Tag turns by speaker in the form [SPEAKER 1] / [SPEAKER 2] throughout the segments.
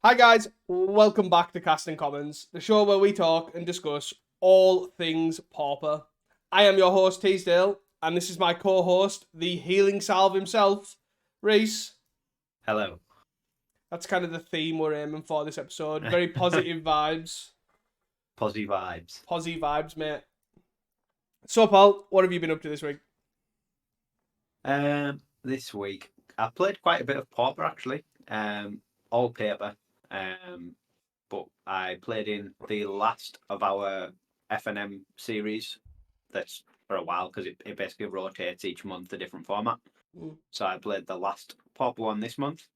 [SPEAKER 1] Hi guys, welcome back to Casting Commons, the show where we talk and discuss all things Pauper. I am your host Teasdale, and this is my co-host, the healing salve himself, Reese.
[SPEAKER 2] Hello.
[SPEAKER 1] That's kind of the theme we're aiming for this episode. Very positive vibes.
[SPEAKER 2] Positive vibes.
[SPEAKER 1] Posy vibes, mate. So, Paul, what have you been up to this week?
[SPEAKER 2] This week I played quite a bit of Pauper actually. All paper. But I played in the last of our F&M series. That's for a while because it basically rotates each month a different format.
[SPEAKER 1] Mm.
[SPEAKER 2] So I played the last Pauper one this month.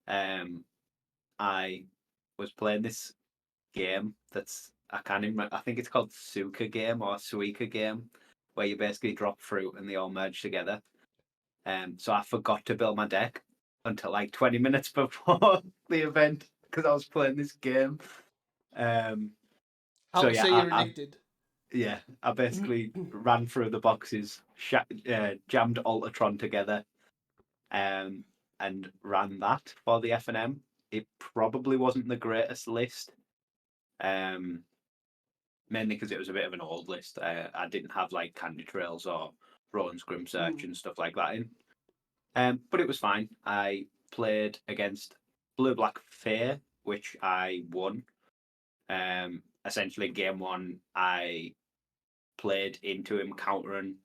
[SPEAKER 2] I was playing this game I can't even remember, I think it's called Suka game or Suika game, where you basically drop fruit and they all merge together. So I forgot to build my deck until like 20 minutes before the event because I was playing this game.
[SPEAKER 1] How
[SPEAKER 2] So
[SPEAKER 1] to
[SPEAKER 2] yeah,
[SPEAKER 1] say you're addicted?
[SPEAKER 2] I basically ran through the boxes, jammed Ultratron together, and ran that for the F&M. It probably wasn't the greatest list, mainly because it was a bit of an old list. I didn't have like Candy Trails or Rowan's Grim Search and stuff like that in. But it was fine. I played against Blue Black Fair, which I won. Essentially, game one, I played into him countering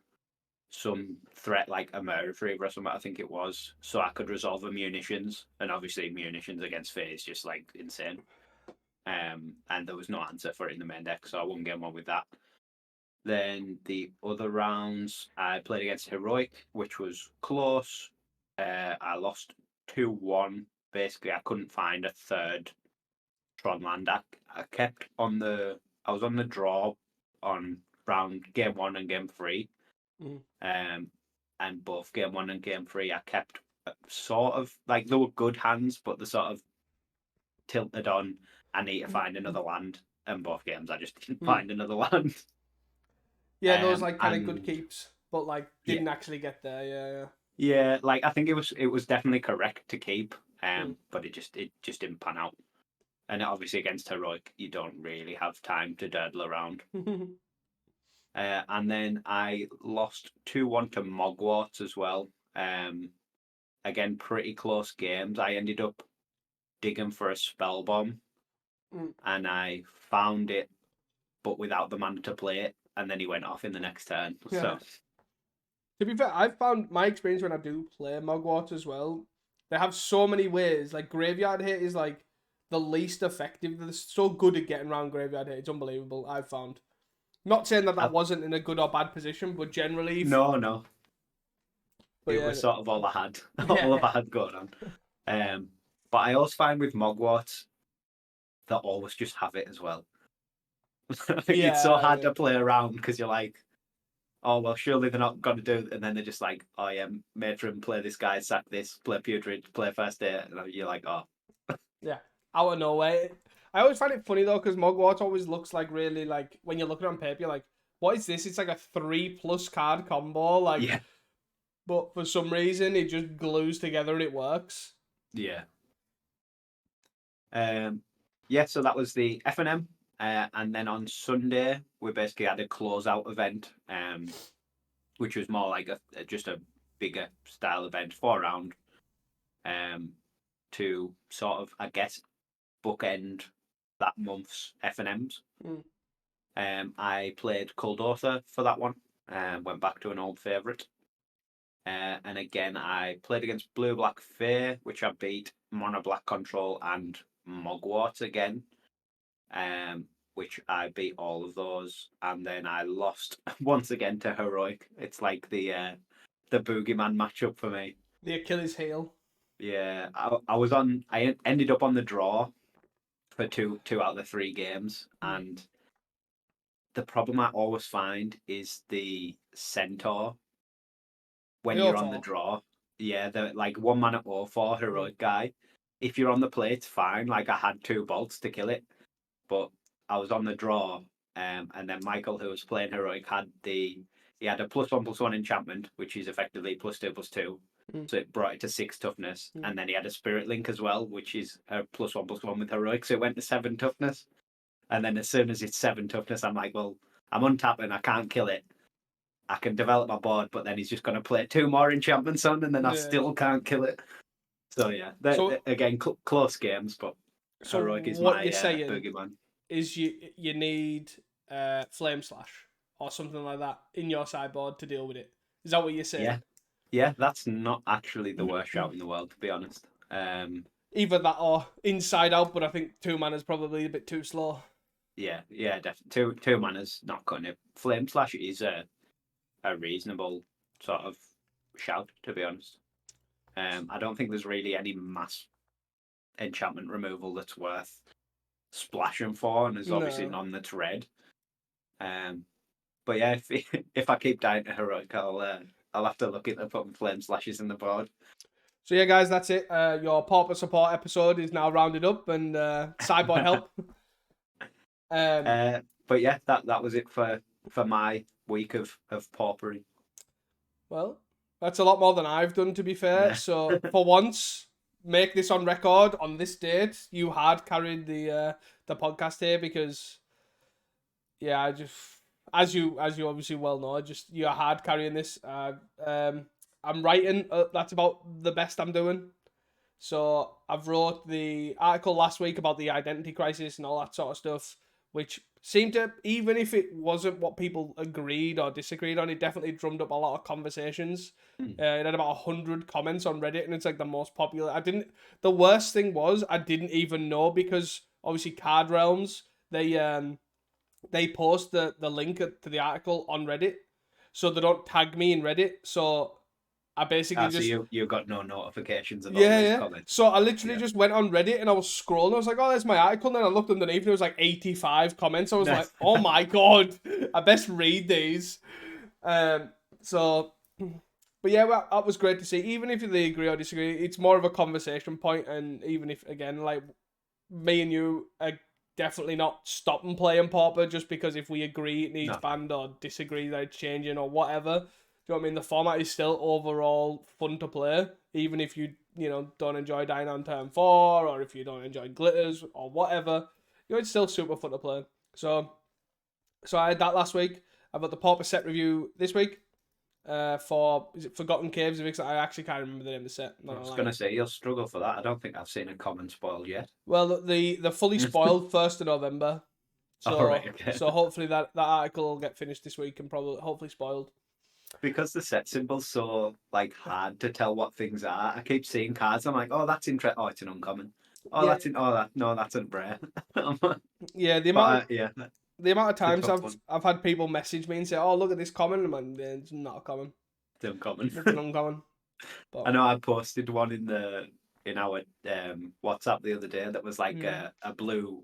[SPEAKER 2] some threat like a murder retriever or something, I think it was, so I could resolve the munitions. And obviously, munitions against Fair is just like insane. And there was no answer for it in the main deck, so I won game one with that. Then the other rounds, I played against Heroic, which was close. I lost 2-1. Basically, I couldn't find a third Tron land. I kept on the. I was on the draw on round game one and game three.
[SPEAKER 1] Mm.
[SPEAKER 2] And both game one and game three, I kept sort of like they were good hands, but they sort of tilted on. I need to find another land. And both games, I just didn't find another land.
[SPEAKER 1] Yeah, those like kind of good
[SPEAKER 2] And
[SPEAKER 1] keeps, but like
[SPEAKER 2] yeah,
[SPEAKER 1] didn't actually get there. Yeah,
[SPEAKER 2] yeah, like I think it was definitely correct to keep,
[SPEAKER 1] yeah.
[SPEAKER 2] but it just didn't pan out. And obviously against Heroic, you don't really have time to dawdle around. And then I lost 2-1 to Mogwarts as well. Again, pretty close games. I ended up digging for a spell bomb, and I found it, but without the mana to play it. And then he went off in the next turn.
[SPEAKER 1] Yeah.
[SPEAKER 2] So
[SPEAKER 1] To be fair, I've found my experience when I do play Mogwart as well. They have so many ways. Like graveyard hit is like the least effective. They're so good at getting around graveyard hit. It's unbelievable. I've found. Not saying that
[SPEAKER 2] I,
[SPEAKER 1] wasn't in a good or bad position, but generally,
[SPEAKER 2] no,
[SPEAKER 1] but
[SPEAKER 2] it
[SPEAKER 1] yeah,
[SPEAKER 2] was sort of all I had, all
[SPEAKER 1] yeah,
[SPEAKER 2] I had going on. But I also find with Mogwarts, they always just have it as well. It's so
[SPEAKER 1] yeah,
[SPEAKER 2] hard
[SPEAKER 1] yeah.
[SPEAKER 2] to play around because you're like, oh well, surely they're not going to do it. And then they're just like, oh yeah, Matron, play this guy, sack this, play Putrid, play first aid. And you're like, oh.
[SPEAKER 1] Yeah, out of nowhere. I always find it funny though because Mogwart always looks like really like when you're looking on paper, you're like, what is this? It's like a 3+ card combo, like,
[SPEAKER 2] Yeah,
[SPEAKER 1] but for some reason it just glues together and it works.
[SPEAKER 2] yeah. Um, yeah, so that was the F&M. And then on Sunday, we basically had a closeout event, which was more like just a bigger style event, 4 round, um, to sort of, I guess, bookend that month's F&Ms.
[SPEAKER 1] Mm.
[SPEAKER 2] I played Kuldotha for that one, went back to an old favourite. And again, I played against Blue Black Fair, which I beat, Mono Black Control, and Mogwart again, which I beat all of those. And then I lost once again to Heroic. It's like the boogeyman matchup for me.
[SPEAKER 1] The Achilles heel.
[SPEAKER 2] Yeah, I was on. I ended up on the draw for two out of the 3 games,
[SPEAKER 1] Mm.
[SPEAKER 2] and the problem I always find is the centaur when
[SPEAKER 1] The
[SPEAKER 2] you're on the
[SPEAKER 1] 04.
[SPEAKER 2] draw. Yeah, the like 1 mana 0/4
[SPEAKER 1] Mm.
[SPEAKER 2] heroic guy. If you're on the play, it's fine. Like I had 2 bolts to kill it, but I was on the draw, and then Michael, who was playing heroic, he had a +1/+1 enchantment, which is effectively +2/+2, So it brought it to 6 toughness.
[SPEAKER 1] Mm.
[SPEAKER 2] And then he had a spirit link as well, which is a +1/+1 with heroic. So it went to 7 toughness. And then as soon as it's 7 toughness, I'm like, well, I'm untapping, I can't kill it. I can develop my board, but then he's just going to play 2 more enchantments on, and then I still can't kill it. So yeah, again, close games, but heroic is
[SPEAKER 1] what
[SPEAKER 2] my
[SPEAKER 1] you're saying
[SPEAKER 2] boogeyman.
[SPEAKER 1] is you need flame slash or something like that in your sideboard to deal with it. Is that what you're saying?
[SPEAKER 2] Yeah, that's not actually the worst shout in the world, to be honest.
[SPEAKER 1] Either that or inside out, but I think 2 mana is probably a bit too slow.
[SPEAKER 2] Yeah, definitely. Two mana's not cutting it. Flame slash is a reasonable sort of shout, to be honest. I don't think there's really any mass enchantment removal that's worth splashing for, and there's obviously none that's red. But yeah, if I keep dying to heroic, I'll have to look at putting flame slashes in the board.
[SPEAKER 1] So yeah, guys, that's it. Your Pauper support episode is now rounded up, and sideboard help.
[SPEAKER 2] But yeah, that was it for my week of paupering.
[SPEAKER 1] Well, that's a lot more than I've done, to be fair. So for once, make this on record on this date. You had carried the podcast here because, yeah, I just as you obviously well know, just you're hard carrying this. I'm writing. That's about the best I'm doing. So I've wrote the article last week about the identity crisis and all that sort of stuff, which seemed to, even if it wasn't what people agreed or disagreed on, it definitely drummed up a lot of conversations. It had about 100 comments on Reddit, and it's like the most popular. The worst thing was I didn't even know, because obviously Card Realms, they post the link to the article on Reddit, so they don't tag me in Reddit. So I basically just...
[SPEAKER 2] So you got no notifications of all those comments.
[SPEAKER 1] So I literally just went on Reddit and I was scrolling. I was like, oh, there's my article. And then I looked underneath and there was like 85 comments. I was like, oh my God, I best read these. But yeah, well, that was great to see. Even if they agree or disagree, it's more of a conversation point. And even if, again, like me and you are definitely not stopping playing Pauper just because if we agree it needs banned or disagree that it's changing or whatever. Do you know what I mean? The format is still overall fun to play, even if you don't enjoy dying on turn 4, or if you don't enjoy glitters or whatever. It's still super fun to play. So I had that last week. I've got the Pauper set review this week. Is it Forgotten Caves? Because I actually can't remember the name of the set.
[SPEAKER 2] I was going to say, you'll struggle for that. I don't think I've seen a common spoiled yet.
[SPEAKER 1] Well, the fully spoiled 1st of November. So,
[SPEAKER 2] okay.
[SPEAKER 1] So hopefully that article will get finished this week and probably hopefully spoiled. Because
[SPEAKER 2] the set symbol's so hard to tell what things are. I keep seeing cards. I'm like, oh, that's interesting. Oh, it's an uncommon. Oh, that's that's a rare.
[SPEAKER 1] Yeah, the amount of times I've had people message me and say, oh, look at this common. I'm like, it's not a common.
[SPEAKER 2] It's uncommon.
[SPEAKER 1] It's an uncommon.
[SPEAKER 2] But... I know I posted one in our WhatsApp the other day that was like a blue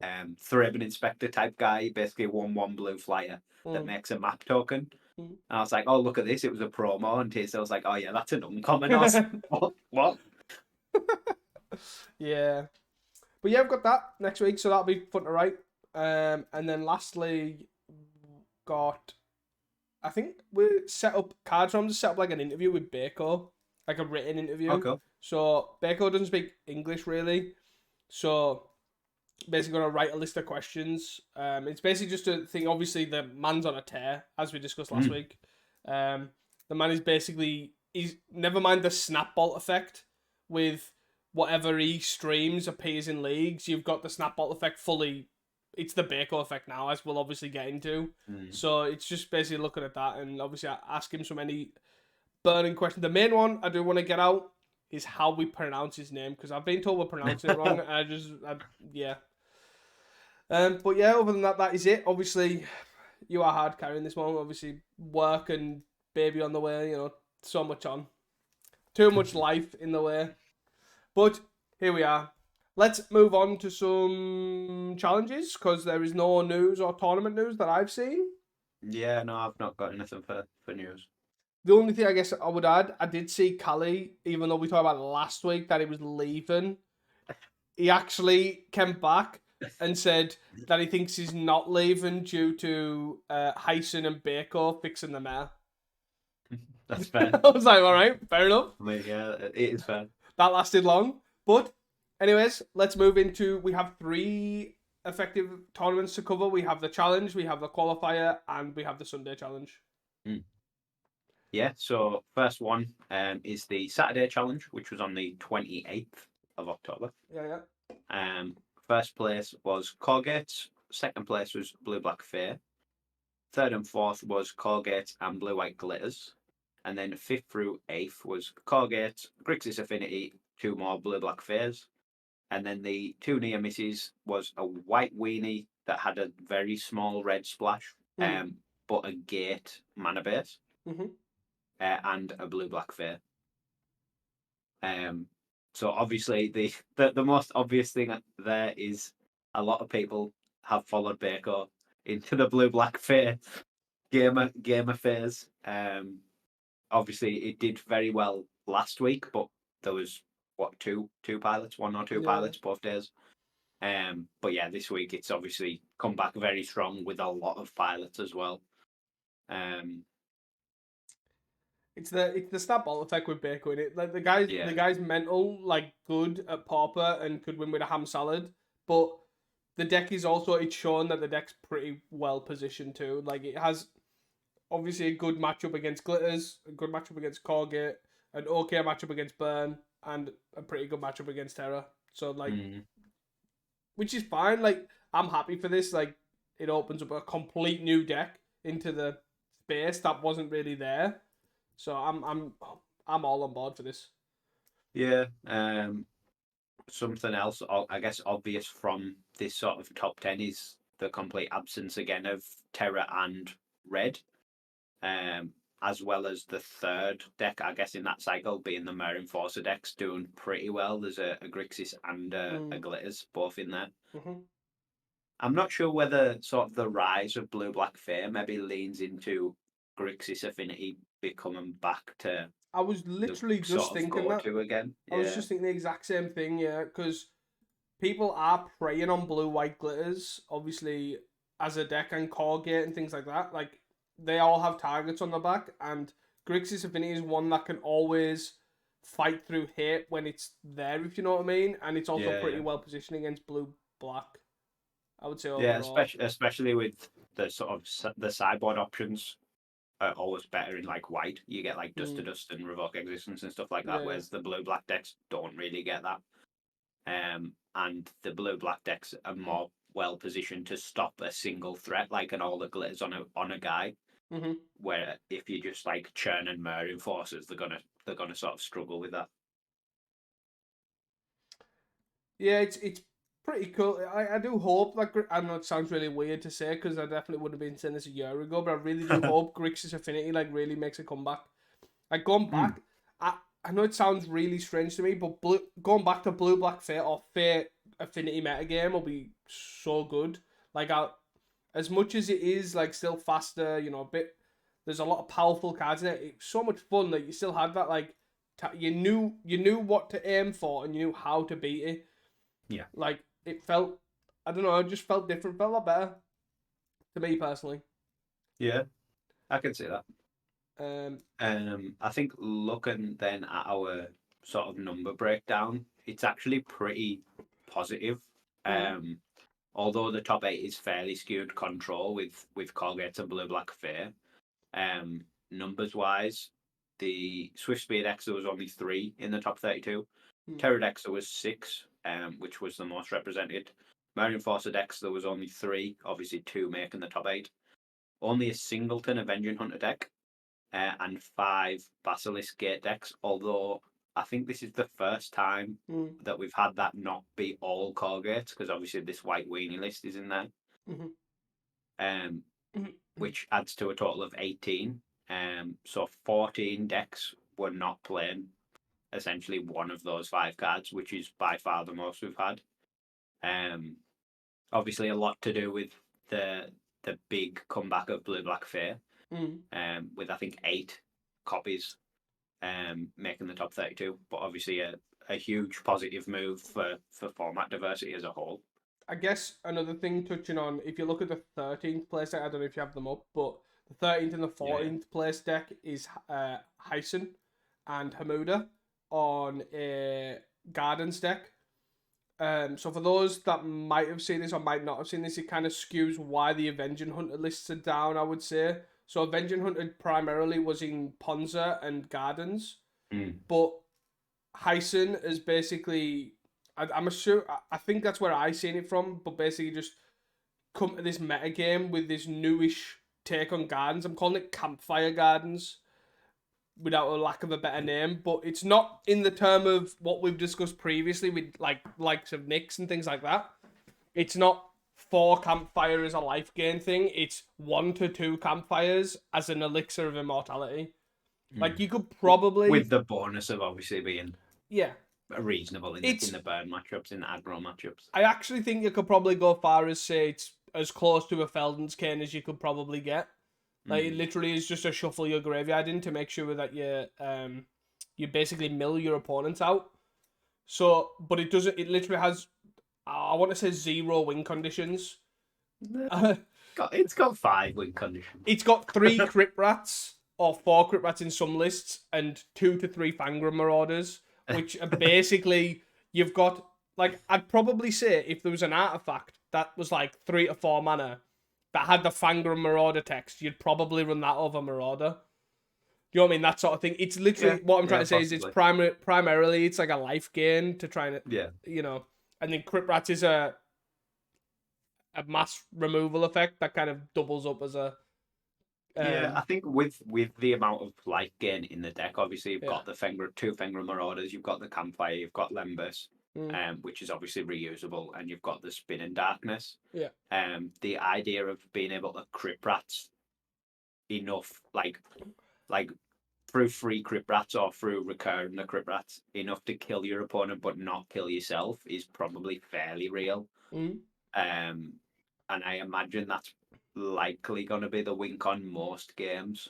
[SPEAKER 2] Thraben Inspector type guy, basically a 1/1 blue flyer that makes a map token. And I was like, oh, look at this. It was a promo. And I was like, oh, yeah, that's an uncommon. I was like, what?
[SPEAKER 1] Yeah. But yeah, I've got that next week, so that'll be fun to write. And then lastly, I think we set up Cards Realms to set up like an interview with Bako, like a written interview.
[SPEAKER 2] Oh, cool.
[SPEAKER 1] So Bako doesn't speak English really. So basically going to write a list of questions. It's basically just a thing. Obviously, the man's on a tear, as we discussed last week. The man is basically... he's never mind the snap bolt effect with whatever he streams appears in leagues. You've got the snap bolt effect fully... it's the Bako effect now, as we'll obviously get into. So it's just basically looking at that and obviously ask him so many burning questions. The main one I do want to get out is how we pronounce his name, because I've been told we're pronouncing it wrong. Yeah. But yeah, other than that is it. Obviously, you are hard carrying this one. Obviously, work and baby on the way. So much on, too much life in the way. But here we are. Let's move on to some challenges, because there is no news or tournament news that I've seen.
[SPEAKER 2] Yeah, no, I've not got anything for news.
[SPEAKER 1] The only thing I guess I would add, I did see Callie, even though we talked about last week that he was leaving, he actually came back and said that he thinks he's not leaving due to Hyson and Bako fixing the mare.
[SPEAKER 2] That's fair.
[SPEAKER 1] I was like, all right, fair enough.
[SPEAKER 2] I mean, yeah, it is fair.
[SPEAKER 1] That lasted long. But, anyways, let's move into. We have 3 effective tournaments to cover. We have the challenge, we have the qualifier, and we have the Sunday challenge.
[SPEAKER 2] Mm. Yeah, so first one is the Saturday challenge, which was on the 28th of October.
[SPEAKER 1] Yeah.
[SPEAKER 2] First place was Colgate, second place was Blue Black Fair, third and fourth was Colgate and Blue White Glitters, and then fifth through eighth was Colgate, Grixis Affinity, 2 more Blue Black Fairs, and then the 2 near misses was a white weenie that had a very small red splash, but a gate mana base, and a Blue Black Fair. So obviously the most obvious thing there is a lot of people have followed Baco into the Blue Black Fair game affairs. Obviously it did very well last week, but there was two pilots, 1 or 2 pilots both days. But yeah, this week it's obviously come back very strong with a lot of pilots as well.
[SPEAKER 1] It's the stat ball effect with Baco in it. Like the guy's mental, like good at Pauper and could win with a ham salad, but the deck is also, it's shown that the deck's pretty well positioned too. Like it has obviously a good matchup against Glitters, a good matchup against Corgate, an okay matchup against Burn, and a pretty good matchup against Terra. So like, which is fine. Like I'm happy for this. Like it opens up a complete new deck into the space that wasn't really there. So I'm all on board for this.
[SPEAKER 2] Yeah. Something else, I guess, obvious from this sort of top 10 is the complete absence again of Terra and Red, as well as the third deck, I guess, in that cycle being the Mer Enforcer decks doing pretty well. There's a Grixis and a Glitters both in there. I'm not sure whether sort of the rise of Blue Black Fair maybe leans into Grixis Affinity becoming back to.
[SPEAKER 1] I was literally just thinking that.
[SPEAKER 2] Again.
[SPEAKER 1] I was just thinking the exact same thing, yeah, because people are preying on Blue White Glitters, obviously, as a deck and Corgate and things like that. Like, they all have targets on the back, and Grixis Affinity is one that can always fight through hate when it's there, if you know what I mean. And it's also pretty well positioned against Blue Black, I would say overall.
[SPEAKER 2] Yeah, especially with the sort of the sideboard options are always better in like white. You get like Dust to Dust and Revoke Existence and stuff like that, whereas the blue black decks don't really get that. And the blue black decks are more well positioned to stop a single threat, like an all the glitters on a guy. Where if you just like churn and Mer Enforcers, they're gonna sort of struggle with that.
[SPEAKER 1] Yeah, it's pretty cool. I do hope that I know it sounds really weird to say because I definitely would have been saying this a year ago, but I really do hope Grixis Affinity like really makes a comeback. Like going back, I know it sounds really strange to me, but going back to Blue Black Fair or Fair Affinity metagame will be so good. Like as much as it is like still faster, you know, a bit. There's a lot of powerful cards in it. It's so much fun that you still had that like you knew what to aim for and you knew how to beat it.
[SPEAKER 2] Yeah.
[SPEAKER 1] Like it felt, I don't know, it just felt different, felt a lot better to me personally.
[SPEAKER 2] Yeah, I can see that.
[SPEAKER 1] Um,
[SPEAKER 2] I think looking then at our sort of number breakdown, it's actually pretty positive. Although the top 8 is fairly skewed control with Colgate and Blue Black Fair. Numbers wise, the Swift Speed X there was only 3 in the top 32. Pterodex there was 6, which was the most represented. Mer Enforcer decks there was only 3, obviously 2 making the top 8. Only a singleton Avenging Hunter deck, and 5 Basilisk Gate decks. Although I think this is the first time that we've had that not be all Colgates, because obviously this white weenie list is in there. Which adds to a total of 18. So 14 decks were not playing essentially one of those 5 cards, which is by far the most we've had. Obviously a lot to do with the big comeback of Blue Black Fair, with I think 8 copies making the top 32, but obviously a huge positive move for format diversity as a whole.
[SPEAKER 1] I guess another thing touching on, if you look at the 13th place, I don't know if you have them up, but The 13th and the
[SPEAKER 2] Yeah.
[SPEAKER 1] 14th place deck is Hyson and Hamuda on a Gardens deck. So for those that might have seen this or might not have seen this, it kind of skews why the Avenging Hunter lists are down, I would say. So Avenging Hunter primarily was in Ponza and Gardens,
[SPEAKER 2] Mm.
[SPEAKER 1] but Hyson is basically, I'm sure, I think that's where I seen it from, but basically just come to this meta game with this newish take on Gardens. I'm calling it Campfire Gardens without a lack of a better name, but it's not in the term of what we've discussed previously with like likes of Nyx and things like that. It's not 4 campfire as a life gain thing. It's 1 to 2 campfires as an elixir of immortality. Like you could probably
[SPEAKER 2] with the bonus of obviously being
[SPEAKER 1] yeah.
[SPEAKER 2] reasonable in
[SPEAKER 1] It's
[SPEAKER 2] the burn matchups, in the aggro matchups.
[SPEAKER 1] I actually think you could probably go far as say it's as close to a Felden's Cane as you could probably get. Like it literally is just a shuffle your graveyard in to make sure that you basically mill your opponents out. So, but it doesn't. It literally has. I want to say 0 win conditions.
[SPEAKER 2] It's got 5 win conditions.
[SPEAKER 1] It's got 3 Crypt Rats or 4 Crypt Rats in some lists and 2 to 3 Fangram Marauders, which are basically you've got. Like I'd probably say if there was an artifact that was like 3 to 4 mana that had the Fangram Marauder text, you'd probably run that over Marauder. Do you know what I mean? That sort of thing. It's literally what I'm trying to say is it's primarily it's like a life gain to try and and then Crypt Rats is a mass removal effect that kind of doubles up as a
[SPEAKER 2] I think with the amount of life gain in the deck, obviously you've got the two Fenrir Marauders, you've got the Campfire, you've got Lembus, which is obviously reusable, and you've got the Spin and Darkness.
[SPEAKER 1] Yeah.
[SPEAKER 2] The idea of being able to Crypt Rats enough, like through free Crypt Rats or through recurring the Crypt Rats, enough to kill your opponent but not kill yourself is probably fairly real. And I imagine that's likely going to be the wink on most games.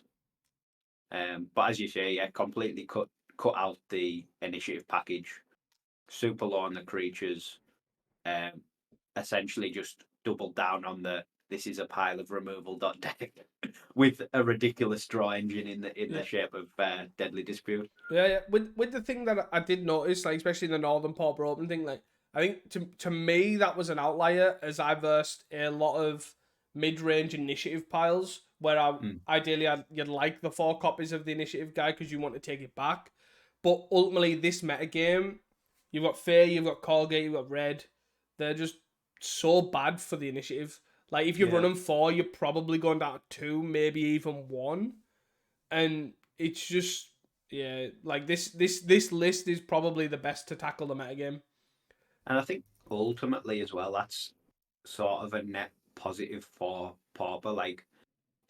[SPEAKER 2] But as you say, yeah, completely cut out the initiative package, super low on the creatures, essentially just doubled down on this is a pile of removal deck with a ridiculous draw engine in the shape of Deadly Dispute.
[SPEAKER 1] Yeah. With the thing that I did notice, like especially in the Northern Pauper Open thing, like I think to me that was an outlier as I versed a lot of mid-range initiative piles where ideally you'd like the 4 copies of the initiative guy because you want to take it back. But ultimately this meta game, you've got Fair, you've got Colgate, you've got Red. They're just so bad for the initiative. Like if you're running 4, you're probably going down to 2, maybe even 1. And it's just like this list is probably the best to tackle the metagame.
[SPEAKER 2] And I think ultimately as well, that's sort of a net positive for Pauper. Like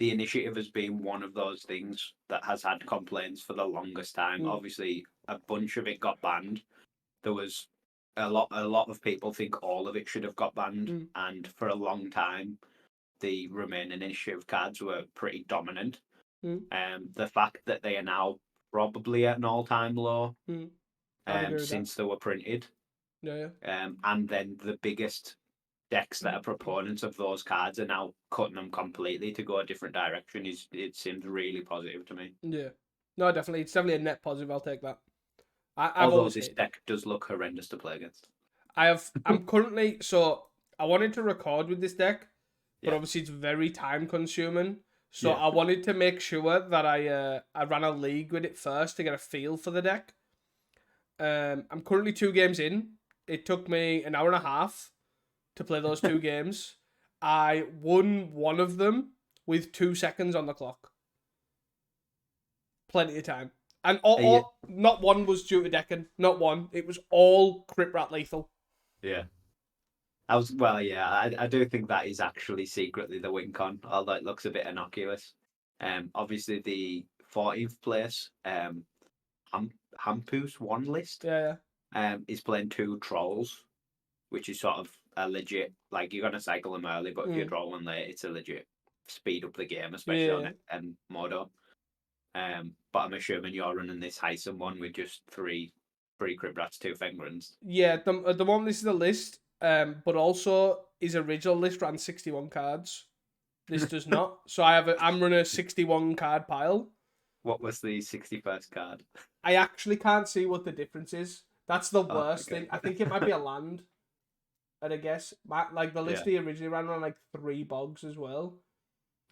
[SPEAKER 2] the initiative has been one of those things that has had complaints for the longest time. Obviously, a bunch of it got banned. There was a lot of people think all of it should have got banned, and for a long time, the remaining initiative cards were pretty dominant. The fact that they are now probably at an all-time low since they were printed. And then the biggest decks that are proponents of those cards are now cutting them completely to go a different direction. It seems really positive to me.
[SPEAKER 1] Yeah. No, definitely. It's definitely a net positive. I'll take that.
[SPEAKER 2] Although this deck does look horrendous to play against.
[SPEAKER 1] I'm currently... So, I wanted to record with this deck, but obviously it's very time consuming. So I wanted to make sure that I ran a league with it first to get a feel for the deck. I'm currently 2 games in. It took me an hour and a half to play those 2 games. I won one of them with 2 seconds on the clock. Plenty of time. And not one was due to Decken. Not one. It was all Crypt Rat lethal.
[SPEAKER 2] Yeah. I do think that is actually secretly the win con, although it looks a bit innocuous. Obviously the 14th place, Hampus one list. Is playing 2 trolls, which is sort of a legit, like you're gonna cycle them early, but if you draw one late, it's a legit speed up the game, especially on Modo. But I'm assuming you're running this Hyson one with just 3 Crypt Rats, 2 Fengrons.
[SPEAKER 1] Yeah, the one this is a list, but also his original list ran 61 cards. This does not. So I'm running a 61 card pile.
[SPEAKER 2] What was the 61st card?
[SPEAKER 1] I actually can't see what the difference is. That's the
[SPEAKER 2] Oh,
[SPEAKER 1] worst
[SPEAKER 2] okay.
[SPEAKER 1] thing. I think it might be a land. I'd guess. Like the list
[SPEAKER 2] Yeah.
[SPEAKER 1] he originally ran on like 3 bogs as well.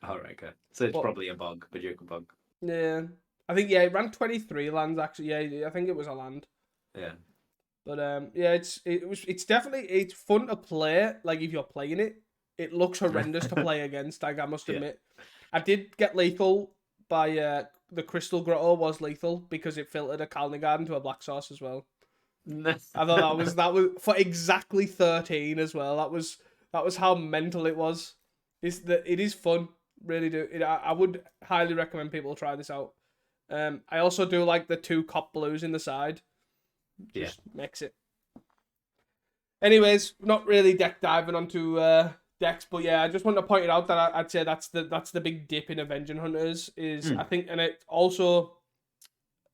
[SPEAKER 2] All right, okay. So it's
[SPEAKER 1] But
[SPEAKER 2] probably a bug, a Duke bug.
[SPEAKER 1] yeah, I think it ran 23 lands actually. Yeah, I think it was a land.
[SPEAKER 2] Yeah.
[SPEAKER 1] But yeah, it's definitely it's fun to play. Like if you're playing it, it looks horrendous to play against. Like I must
[SPEAKER 2] Yeah.
[SPEAKER 1] admit, I did get lethal by the Crystal Grotto was lethal because it filtered a Kalni Garden to a black sauce as well. I thought that was for exactly 13 as well. That was how mental it was. It is fun, really do. I would highly recommend people try this out. I also do like the 2 cop blues in the side. Just mix it. Anyways, not really deck diving onto decks, but yeah, I just want to point it out that I'd say that's the big dip in Avenging Hunters is I think, and it also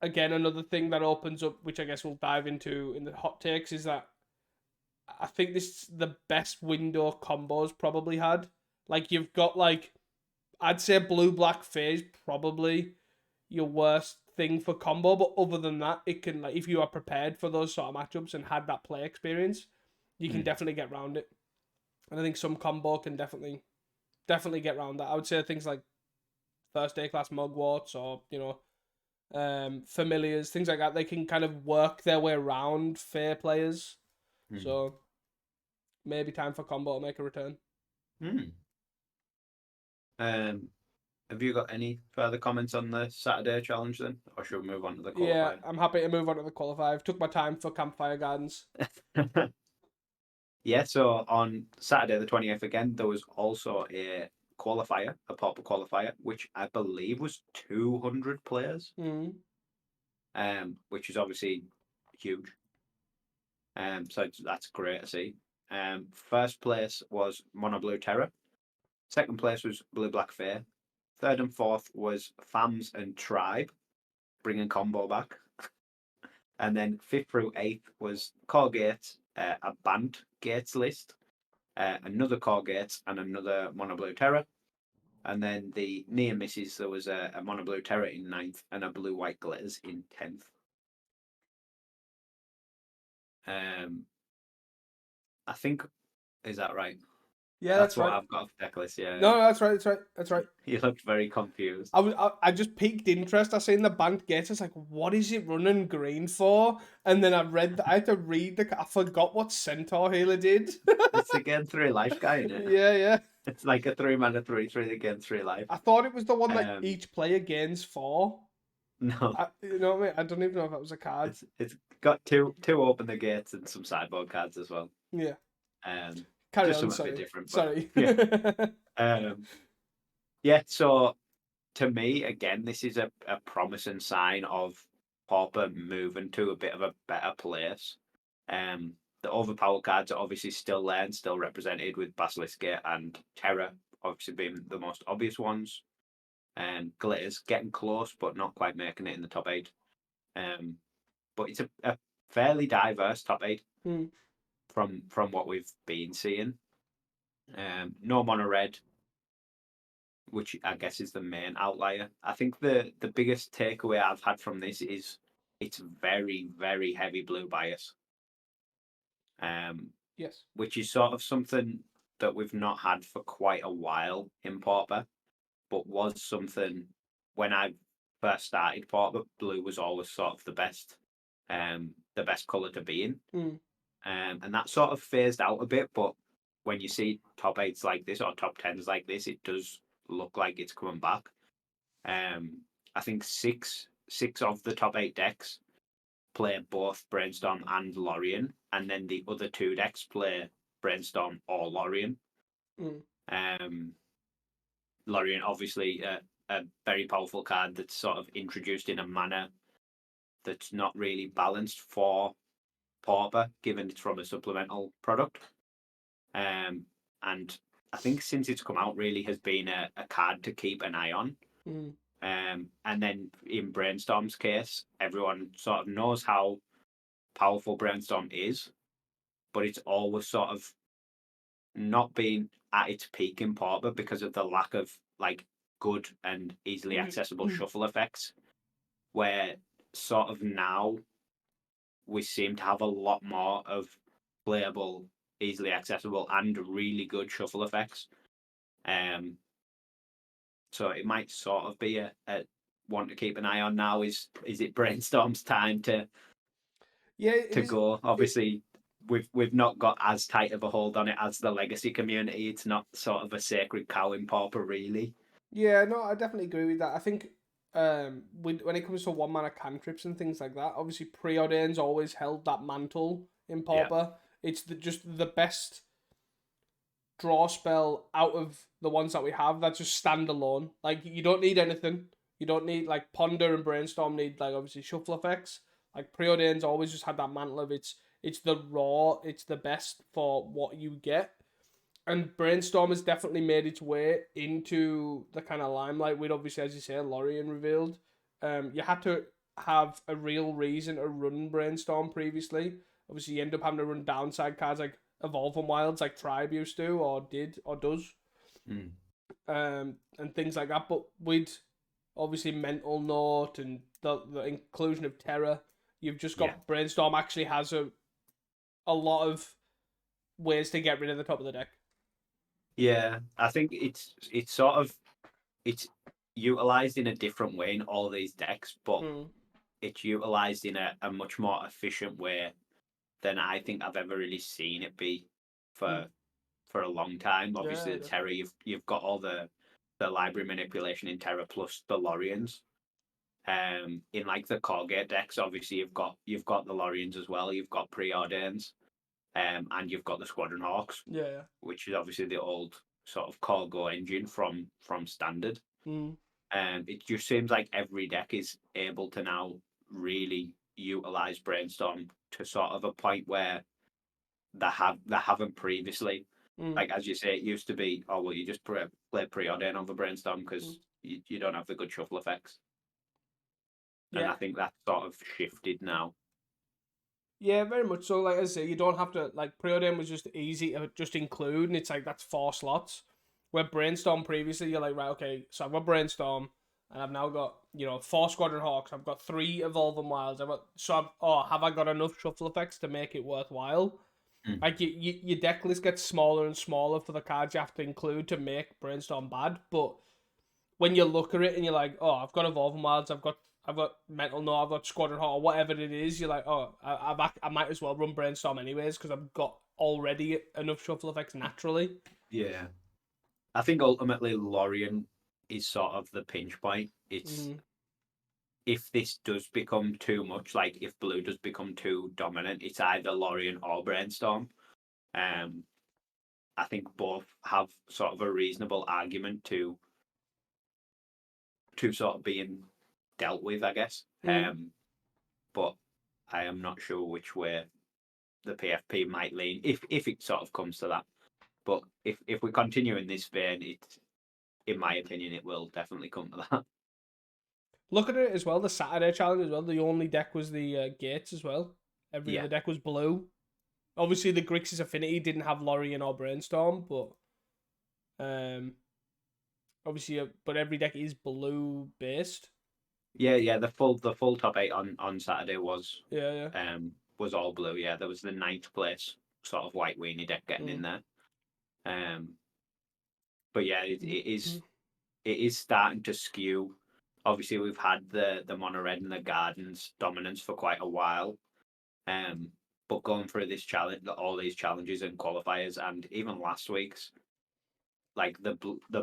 [SPEAKER 1] again another thing that opens up, which I guess we'll dive into in the hot takes, is that I think this is the best window combos probably had. Like you've got like I'd say blue black phase probably your worst thing for combo, but other than that, it can like if you are prepared for those sort of matchups and had that play experience, you can definitely get around it. And I think some combo can definitely get around that. I would say things like first day class mugworts or familiars, things like that. They can kind of work their way around fair players. So maybe time for combo to make a return.
[SPEAKER 2] Have you got any further comments on the Saturday challenge then? Or should we move on to the
[SPEAKER 1] Yeah,
[SPEAKER 2] qualifier?
[SPEAKER 1] I'm happy to move on to the qualifier. I've took my time for Campfire Gardens.
[SPEAKER 2] Yeah, so on Saturday the 20th again, there was also a qualifier, a Pauper qualifier, which I believe was 200 players, which is obviously huge. So that's great to see. First place was Mono Blue Terror. Second place was Blue Black Fair. Third and fourth was Fams and Tribe, bringing combo back. And then fifth through eighth was Core Gates, a banned Gates list, another Core Gates, and another Mono Blue Terror. And then the near misses, there was a Mono Blue Terror in ninth and a Blue White Glitters in 10th. I think, is that right?
[SPEAKER 1] Yeah,
[SPEAKER 2] That's
[SPEAKER 1] that's
[SPEAKER 2] what
[SPEAKER 1] right.
[SPEAKER 2] I've got off the checklist. Yeah.
[SPEAKER 1] No, that's right. That's right. That's right.
[SPEAKER 2] You looked very confused.
[SPEAKER 1] I just piqued interest. I seen the band gates. I was like, what is it running green for? And then I had to read I forgot what Centaur Healer did.
[SPEAKER 2] It's again 3 life guy, isn't it?
[SPEAKER 1] Yeah.
[SPEAKER 2] It's like a 3-mana 3/3 again 3 life.
[SPEAKER 1] I thought it was the one that
[SPEAKER 2] Um,
[SPEAKER 1] each player gains 4.
[SPEAKER 2] No,
[SPEAKER 1] You know what I mean? I don't even know if that was a card.
[SPEAKER 2] it's got two open the gates and some sideboard cards as well.
[SPEAKER 1] Yeah.
[SPEAKER 2] Um,
[SPEAKER 1] Carry
[SPEAKER 2] just
[SPEAKER 1] on.
[SPEAKER 2] something a bit
[SPEAKER 1] Sorry.
[SPEAKER 2] different. But,
[SPEAKER 1] Sorry.
[SPEAKER 2] yeah. Yeah. So to me, again, this is a promising sign of Pauper moving to a bit of a better place. The overpower cards are obviously still there and still represented with Basilisk Gate and Terror obviously being the most obvious ones. Glitters getting close but not quite making it in the top 8. But it's a fairly diverse top 8 from what we've been seeing. No mono red, which I guess is the main outlier. I think the biggest takeaway I've had from this is it's very, very heavy blue bias.
[SPEAKER 1] Yes.
[SPEAKER 2] Which is sort of something that we've not had for quite a while in Pauper, but was something when I first started Pauper, blue was always sort of the best colour to be in. And that sort of phased out a bit, but when you see top 8s like this or top 10s like this, it does look like it's coming back. I think six of the top 8 decks play both Brainstorm and Lorien, and then the other 2 decks play Brainstorm or Lorien. Lorien, obviously, a very powerful card that's sort of introduced in a manner that's not really balanced for Pauper, given it's from a supplemental product. And I think since it's come out, really has been a card to keep an eye on. And then in Brainstorm's case, everyone sort of knows how powerful Brainstorm is, but it's always sort of not been at its peak in Pauper because of the lack of like good and easily accessible shuffle effects. Where sort of now we seem to have a lot more of playable, easily accessible, and really good shuffle effects. So it might sort of be a one to keep an eye on now. Is it Brainstorm's time
[SPEAKER 1] Yeah, it
[SPEAKER 2] to
[SPEAKER 1] is.
[SPEAKER 2] go? Obviously, we've not got as tight of a hold on it as the legacy community. It's not sort of a sacred cow in Pauper, really.
[SPEAKER 1] Yeah, no, I definitely agree with that. I think when it comes to one mana cantrips and things like that, obviously Preordain's always held that mantle in
[SPEAKER 2] Yeah.
[SPEAKER 1] Pauper. It's just the best draw spell out of the ones that we have that just stand alone. Like you don't need anything. You don't need like Ponder and Brainstorm need like obviously shuffle effects. Like Preordain's always just had that mantle of it's the raw, it's the best for what you get. And Brainstorm has definitely made its way into the kind of limelight with obviously, as you say, Lorien revealed. You had to have a real reason to run Brainstorm previously. Obviously, you end up having to run downside cards like Evolving Wilds, like Tribe used to, or did, or does,
[SPEAKER 2] Mm.
[SPEAKER 1] and things like that. But with obviously Mental Note and the inclusion of Terror, you've just
[SPEAKER 2] Yeah.
[SPEAKER 1] got Brainstorm actually has a lot of ways to get rid of the top of the deck.
[SPEAKER 2] Yeah, I think it's sort of it's utilized in a different way in all these decks, but
[SPEAKER 1] Mm.
[SPEAKER 2] it's utilized in a much more efficient way than I think I've ever really seen it be
[SPEAKER 1] Mm.
[SPEAKER 2] for a long time.
[SPEAKER 1] Yeah,
[SPEAKER 2] Obviously, the Terra, you've got all the library manipulation in Terra plus the Lorians. In like the Corgate decks, obviously you've got the Lorians as well. You've got Preordains, and you've got the Squadron Hawks,
[SPEAKER 1] yeah.
[SPEAKER 2] which is obviously the old sort of cargo engine from Standard.
[SPEAKER 1] Mm.
[SPEAKER 2] It just seems like every deck is able to now really utilize Brainstorm to sort of a point where they haven't previously.
[SPEAKER 1] Mm.
[SPEAKER 2] Like as you say, it used to be, oh well, you just play Preordain over Brainstorm
[SPEAKER 1] Mm.
[SPEAKER 2] because you don't have the good shuffle effects, and
[SPEAKER 1] Yeah.
[SPEAKER 2] I think that's sort of shifted now.
[SPEAKER 1] Yeah, very much so. Like I say, you don't have to like Preordain was just easy to just include, and it's like that's 4 slots. Where Brainstorm previously, you're like, right, okay, so I've got Brainstorm, and I've now got 4 Squadron Hawks. I've got 3 Evolving Wilds. Have I got enough shuffle effects to make it worthwhile?
[SPEAKER 2] Mm.
[SPEAKER 1] Like your deck list gets smaller and smaller for the cards you have to include to make Brainstorm bad, but when you look at it and you're like, oh, I've got Evolving Wilds, I've got Mental Note, I've got Squadron Hot, or whatever it is, you're like, oh, I might as well run Brainstorm anyways because I've got already enough shuffle effects naturally.
[SPEAKER 2] Yeah, I think ultimately Lorien is sort of the pinch point. It's
[SPEAKER 1] Mm.
[SPEAKER 2] if this does become too much, like if blue does become too dominant, it's either Lorien or Brainstorm. Um, I think both have sort of a reasonable argument to sort of being dealt with, I guess.
[SPEAKER 1] Mm.
[SPEAKER 2] But I am not sure which way the PFP might lean if it sort of comes to that. But if we continue in this vein, in my opinion, it will definitely come to that.
[SPEAKER 1] Look at it as well. The Saturday challenge as well. The only deck was the Gates as well. Every
[SPEAKER 2] Yeah,
[SPEAKER 1] other deck was blue. Obviously, the Grixis Affinity didn't have Lorien or Brainstorm, but um, obviously, but every deck is blue based.
[SPEAKER 2] yeah. The full top eight on Saturday
[SPEAKER 1] Yeah, yeah.
[SPEAKER 2] was all blue. Yeah, there was the ninth place sort of white weenie deck getting in
[SPEAKER 1] Mm.
[SPEAKER 2] there. Um, but yeah,
[SPEAKER 1] Mm-hmm.
[SPEAKER 2] it is starting to skew. Obviously, we've had the mono red and the gardens dominance for quite a while. But going through this challenge, all these challenges and qualifiers, and even last week's, like the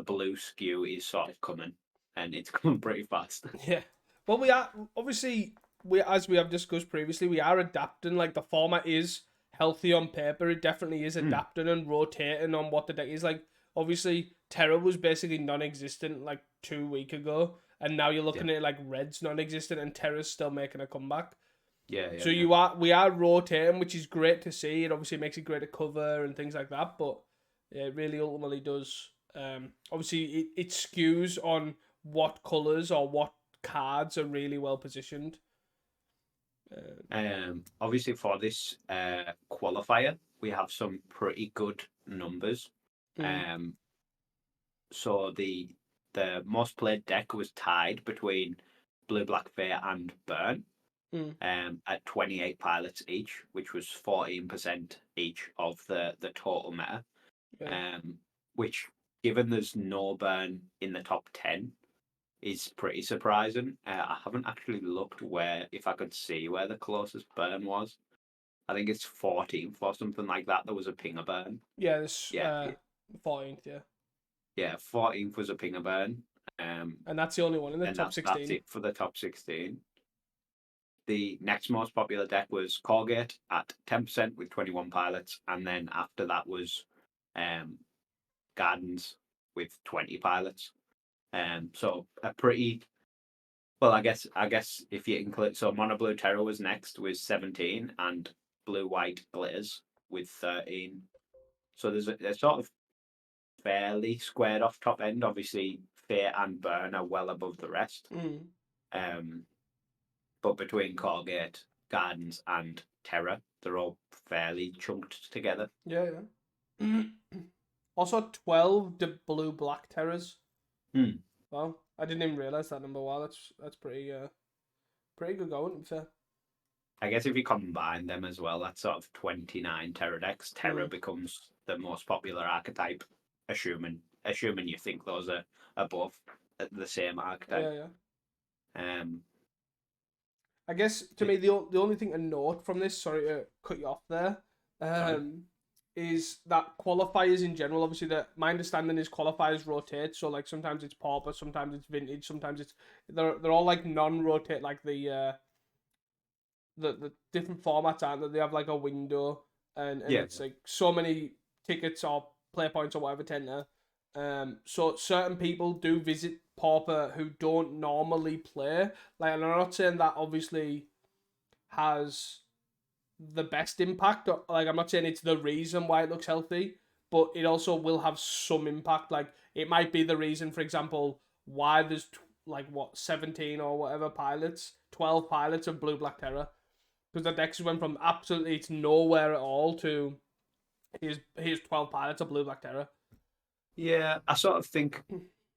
[SPEAKER 2] blue skew is sort of coming, and it's coming pretty fast.
[SPEAKER 1] Yeah. Well, we are obviously we as we have discussed previously, we are adapting. Like the format is healthy on paper. It definitely is
[SPEAKER 2] Mm,
[SPEAKER 1] adapting and rotating on what the deck is. Like obviously, Terror was basically non-existent like 2 weeks ago, and now you're
[SPEAKER 2] yeah,
[SPEAKER 1] looking at it like Red's non-existent and Terror's still making a comeback.
[SPEAKER 2] yeah,
[SPEAKER 1] So
[SPEAKER 2] yeah, yeah.
[SPEAKER 1] we are rotating, which is great to see. It obviously makes it great to cover and things like that. But yeah, it really ultimately does. Obviously, it skews on what colors or what cards are really well positioned.
[SPEAKER 2] Obviously for this qualifier, we have some pretty good numbers.
[SPEAKER 1] Mm.
[SPEAKER 2] So the most played deck was tied between Blue Black Fair and Burn.
[SPEAKER 1] Mm.
[SPEAKER 2] At 28 pilots each, which was 14% each of the total meta.
[SPEAKER 1] Yeah.
[SPEAKER 2] Which, given there's no Burn in the top 10, is pretty surprising. I haven't actually looked if I could see where the closest Burn was. I think it's 14th or something like that. There was a Pinger Burn.
[SPEAKER 1] Yeah, this
[SPEAKER 2] Yeah,
[SPEAKER 1] 14th, yeah.
[SPEAKER 2] yeah, 14th was a Pinger Burn.
[SPEAKER 1] And that's the only one in the
[SPEAKER 2] And
[SPEAKER 1] top
[SPEAKER 2] that's
[SPEAKER 1] 16.
[SPEAKER 2] it for the top 16. The next most popular deck was Colgate at 10% with 21 pilots, and then after that was um, Gardens with 20 pilots. So a pretty well, I guess if you include Mono Blue Terror was next with 17, and Blue White Glitters with 13. So there's a sort of fairly squared off top end. Obviously, Fear and Burn are well above the rest.
[SPEAKER 1] Mm.
[SPEAKER 2] Um, but between Colgate, Gardens, and Terra, they're all fairly chunked together.
[SPEAKER 1] Yeah, yeah. Also, 12 blue black terrors.
[SPEAKER 2] Hmm.
[SPEAKER 1] Wow, I didn't even realize that number. Wow, that's pretty good going, to be fair.
[SPEAKER 2] I guess if you combine them as well, that's sort of 29 Terra decks. Terra
[SPEAKER 1] Mm.
[SPEAKER 2] becomes the most popular archetype, assuming you think those are above the same
[SPEAKER 1] Yeah,
[SPEAKER 2] archetype.
[SPEAKER 1] yeah.
[SPEAKER 2] Um,
[SPEAKER 1] I guess to
[SPEAKER 2] it,
[SPEAKER 1] me the only thing to note from this, sorry to cut you off there,
[SPEAKER 2] sorry.
[SPEAKER 1] is that qualifiers in general. Obviously, my understanding is qualifiers rotate. So like sometimes it's pauper, sometimes it's vintage, sometimes it's they're all like non-rotate, like the different formats aren't that they have like a window and
[SPEAKER 2] Yeah,
[SPEAKER 1] it's like so many tickets or play points or whatever tender. So certain people do visit Pauper who don't normally play. Like, and I'm not saying that obviously has the best impact. Like, I'm not saying it's the reason why it looks healthy, but it also will have some impact. Like, it might be the reason, for example, why there's like what 17 or whatever pilots, 12 pilots of Blue Black Terror, because the decks went from absolutely it's nowhere at all to here's 12 pilots of Blue Black Terror.
[SPEAKER 2] yeah. I sort of think,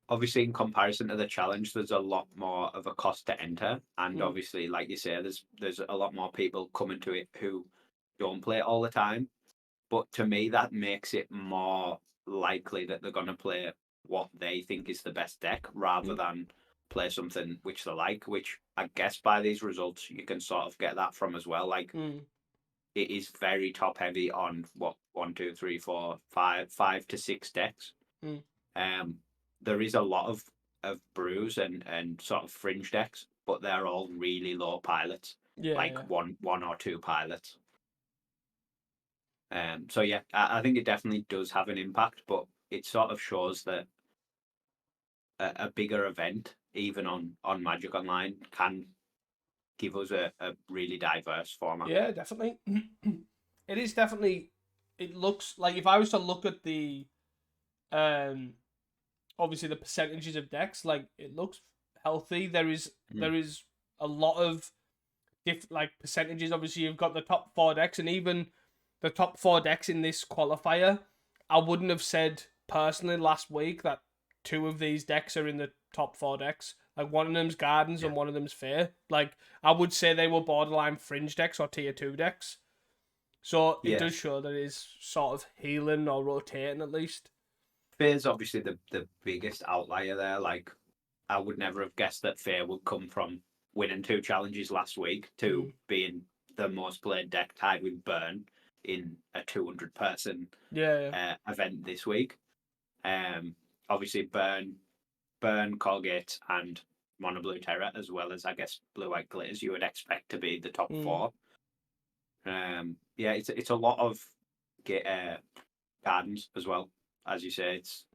[SPEAKER 2] obviously, in comparison to the challenge, there's a lot more of a cost to enter, and
[SPEAKER 1] Mm,
[SPEAKER 2] obviously, like you say, there's a lot more people coming to it who don't play it all the time. But to me, that makes it more likely that they're going to play what they think is the best deck rather
[SPEAKER 1] mm,
[SPEAKER 2] than play something which they like, which I guess by these results you can sort of get that from as well. Like
[SPEAKER 1] mm,
[SPEAKER 2] it is very top heavy on what one, two, three, four, five to six decks.
[SPEAKER 1] mm.
[SPEAKER 2] Um, there is a lot of brews and sort of fringe decks, but they're all really low pilots,
[SPEAKER 1] Yeah,
[SPEAKER 2] like
[SPEAKER 1] yeah.
[SPEAKER 2] one or two pilots. So yeah, I think it definitely does have an impact, but it sort of shows that a bigger event, even on Magic Online, can give us a really diverse format.
[SPEAKER 1] Yeah, definitely. It is definitely. It looks like if I was to look at the um obviously the percentages of decks, like it looks healthy.
[SPEAKER 2] Mm.
[SPEAKER 1] There is a lot of like percentages. Obviously, you've got the top four decks, and even the top four decks in this qualifier. I wouldn't have said personally last week that two of these decks are in the top four decks. Like one of them's Gardens
[SPEAKER 2] Yeah,
[SPEAKER 1] and one of them's Fair. Like I would say they were borderline fringe decks or tier two decks. So it
[SPEAKER 2] yeah.
[SPEAKER 1] does show that it is sort of healing or rotating at least.
[SPEAKER 2] Fear's obviously the biggest outlier there. Like I would never have guessed that Fear would come from winning two challenges last week to
[SPEAKER 1] Mm.
[SPEAKER 2] being the most played deck tied with Burn in a 200-person
[SPEAKER 1] Yeah, yeah.
[SPEAKER 2] event this week. Um, Obviously Burn, Colgate, and Mono Blue Terra, as well as I guess Blue White Glitters, you would expect to be the top
[SPEAKER 1] Mm.
[SPEAKER 2] four. Yeah, it's a lot of gardens as well, as you say. It's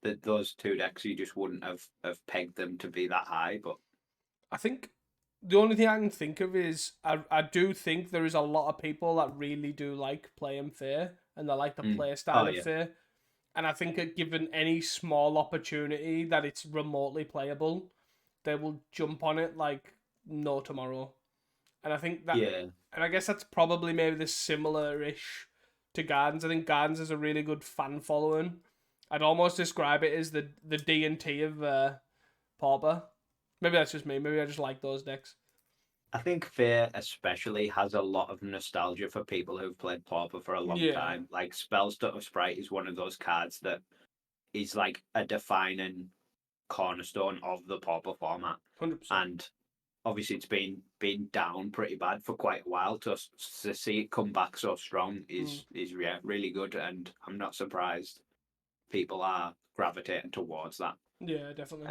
[SPEAKER 2] that those two decks you just wouldn't have pegged them to be that high, but
[SPEAKER 1] I think the only thing I can think of is I do think there is a lot of people that really do like playing fair and they like the play
[SPEAKER 2] oh
[SPEAKER 1] style of
[SPEAKER 2] yeah,
[SPEAKER 1] fair. And I think that given any small opportunity that it's remotely playable, they will jump on it like no tomorrow. And I think that,
[SPEAKER 2] yeah,
[SPEAKER 1] and I guess that's probably maybe the similar ish to Gardens. I think Gardens is a really good fan following. I'd almost describe it as the D&T of Pauper. Maybe that's just me. Maybe I just like those decks.
[SPEAKER 2] I think Fear especially has a lot of nostalgia for people who've played Pauper for a long
[SPEAKER 1] Yeah,
[SPEAKER 2] time. Like Spellstutter Sprite is one of those cards that is like a defining cornerstone of the Pauper format.
[SPEAKER 1] 100%.
[SPEAKER 2] And obviously it's been down pretty bad for quite a while. To see it come back so strong is really good, and I'm not surprised people are gravitating towards that.
[SPEAKER 1] Yeah, definitely.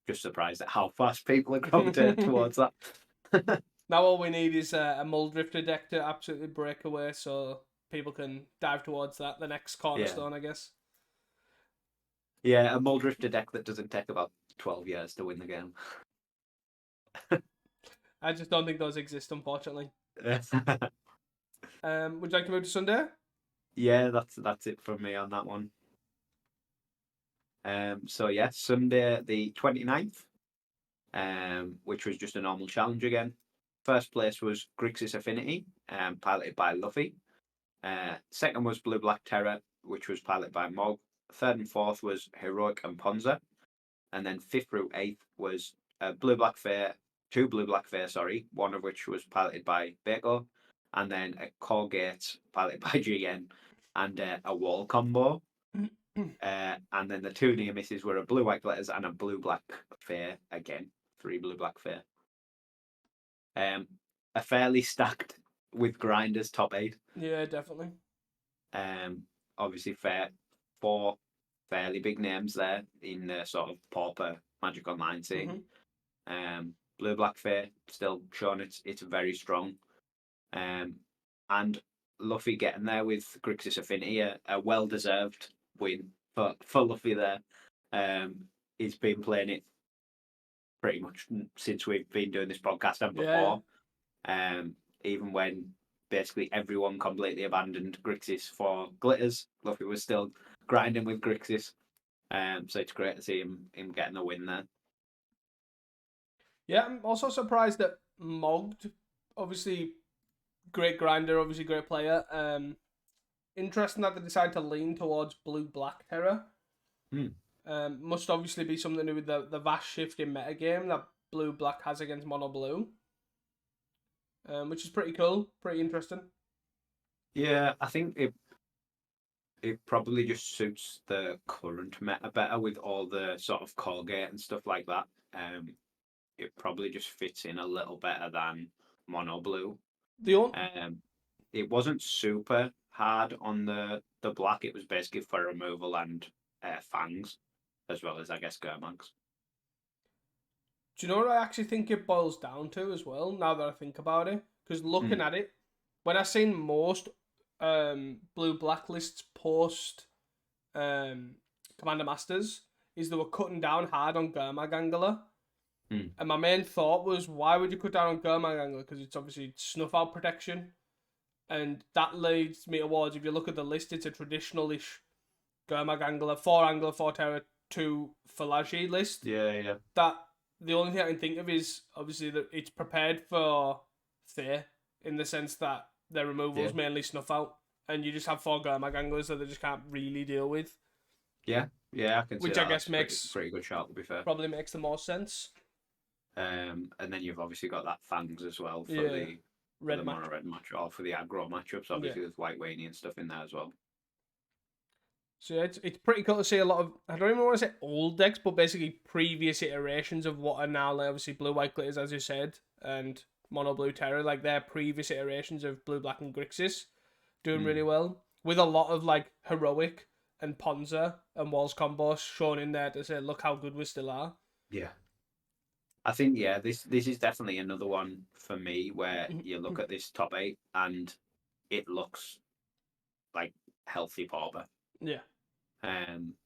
[SPEAKER 2] Just surprised at how fast people are gravitating towards that.
[SPEAKER 1] Now all we need is a Muldrifter deck to absolutely break away, so people can dive towards that. The next
[SPEAKER 2] Yeah,
[SPEAKER 1] cornerstone, I guess.
[SPEAKER 2] yeah, a Muldrifter deck that doesn't take about 12 years to win the game.
[SPEAKER 1] I just don't think those exist, unfortunately. Would you like to move to Sunday?
[SPEAKER 2] Yeah, that's it from me on that one. So yeah, Sunday the 29th, which was just a normal challenge again. First place was Grixis Affinity, piloted by Luffy. Second was Blue Black Terror, which was piloted by Mog. Third and fourth was Heroic and Ponza. And then fifth through eighth was Blue Black Fair, two Blue Black Fair, sorry, one of which was piloted by Beko, and then a Colgate piloted by GN, and a wall combo. And then the two near misses were a Blue White Glitters and a Blue Black Fair again, three Blue Black Fair. A fairly stacked with grinders top eight.
[SPEAKER 1] Yeah, definitely.
[SPEAKER 2] Obviously, four fairly big names there in the sort of Pauper Magic Online scene. Blue Black Fair still showing it's very strong. And Luffy getting there with Grixis Affinity, a well deserved win for Luffy there. He's been playing it pretty much since we've been doing this podcast and before.
[SPEAKER 1] Yeah.
[SPEAKER 2] Even when basically everyone completely abandoned Grixis for Glitters, Luffy was still grinding with Grixis. So it's great to see him getting a win there.
[SPEAKER 1] Yeah, I'm also surprised that Mogged, obviously great grinder, obviously great player. Interesting that they decided to lean towards Blue Black Terror. Must obviously be something to do with the vast shift in metagame that Blue Black has against Mono Blue. Which is pretty cool, pretty interesting.
[SPEAKER 2] Yeah, I think it probably just suits the current meta better with all the sort of Colgate and stuff like that. It probably just fits in a little better than Mono Blue.
[SPEAKER 1] The only
[SPEAKER 2] It wasn't super hard on the black. It was basically for removal and fangs, as well as I guess Gurmags.
[SPEAKER 1] Do you know what I actually think it boils down to as well? Now that I think about it, because looking at it, when I seen most blue blacklists post Commander Masters, is they were cutting down hard on Gurmag Angler. And my main thought was, why would you cut down on Gurmag Angler? Because it's obviously snuff out protection. And that leads me towards, if you look at the list, it's a traditional-ish Gurmag Angler, 4 Angler, 4 Terror, 2 Falaji list.
[SPEAKER 2] Yeah.
[SPEAKER 1] That the only thing I can think of is obviously that it's prepared for Fear in the sense that their removals mainly snuff out, and you just have 4 Gurmag Anglers that they just can't really deal with.
[SPEAKER 2] Yeah, I can see
[SPEAKER 1] which
[SPEAKER 2] that.
[SPEAKER 1] I guess
[SPEAKER 2] That's
[SPEAKER 1] makes
[SPEAKER 2] pretty good shot, to be fair.
[SPEAKER 1] probably makes the most sense.
[SPEAKER 2] And then you've obviously got that Fangs as well for the mono red match, or for the aggro matchups. Obviously, with White Waney and stuff in there as well.
[SPEAKER 1] So yeah, it's pretty cool to see a lot of, I don't even want to say old decks, but basically previous iterations of what are now like obviously Blue White Glitters, as you said, and Mono Blue Terror, like their previous iterations of Blue Black and Grixis doing really well, with a lot of like Heroic and Ponza and Walls combos shown in there to say, look how good we still are.
[SPEAKER 2] Yeah. I think this is definitely another one for me where you look at this top 8 and it looks like healthy Pauper.
[SPEAKER 1] Yeah.